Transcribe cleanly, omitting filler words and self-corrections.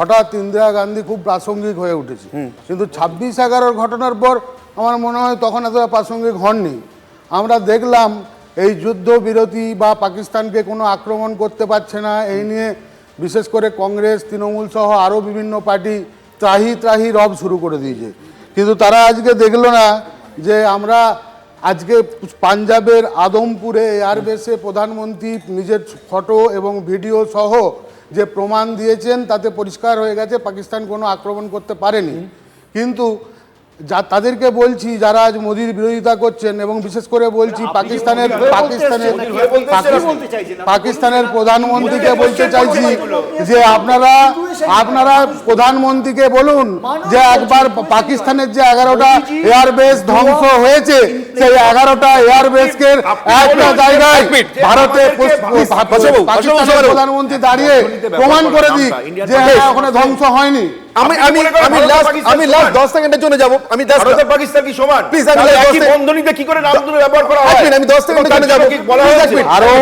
হঠাৎ ইন্দিরা গান্ধী খুব প্রাসঙ্গিক হয়ে উঠেছে, কিন্তু 26/11 ঘটনার পর আমার মনে হয় তখন এতটা প্রাসঙ্গিক হননি। আমরা দেখলাম এই যুদ্ধ বিরতি বা পাকিস্তানকে কোনো আক্রমণ করতে পারছে না, এই নিয়ে বিশেষ করে কংগ্রেস, তৃণমূল সহ আরও বিভিন্ন পার্টি ত্রাহি ত্রাহি রব শুরু করে দিয়েছে। কিন্তু তারা আজকে দেখলো না যে আমরা আজকে পাঞ্জাবের আদমপুরে এয়ারবেসে প্রধানমন্ত্রী নিজের ফটো এবং ভিডিও সহ যে প্রমাণ দিয়েছেন তাতে পরিষ্কার হয়ে গেছে পাকিস্তান কোনো আক্রমণ করতে পারেনি। কিন্তু তাদেরকে বলছি যারা আজ মোদির বিরোধিতা করছেন, এবং বিশেষ করে বলছি পাকিস্তানের প্রধানমন্ত্রীকে বলতে চাইছি যে আপনারা প্রধানমন্ত্রীকে বলুন যে একবার পাকিস্তানের যে 11টা এয়ারবেস ধ্বংস হয়েছে সেই 11টা এয়ারবেসকে একটা জায়গায় ভারতে পাকিস্তানের প্রধানমন্ত্রী দাঁড়িয়ে প্রমাণ করে দিক যে ওখানে ধ্বংস হয়নি। আমি লাস্ট 10 সেকেন্ডের জন্য যাব। আমি পাকিস্তান কি সমান? প্লিজ, আমি বন্ধনীতে কি করে নাম ব্যবহার করা হয়? আমি 10 সেকেন্ডের জন্য যাব। আরো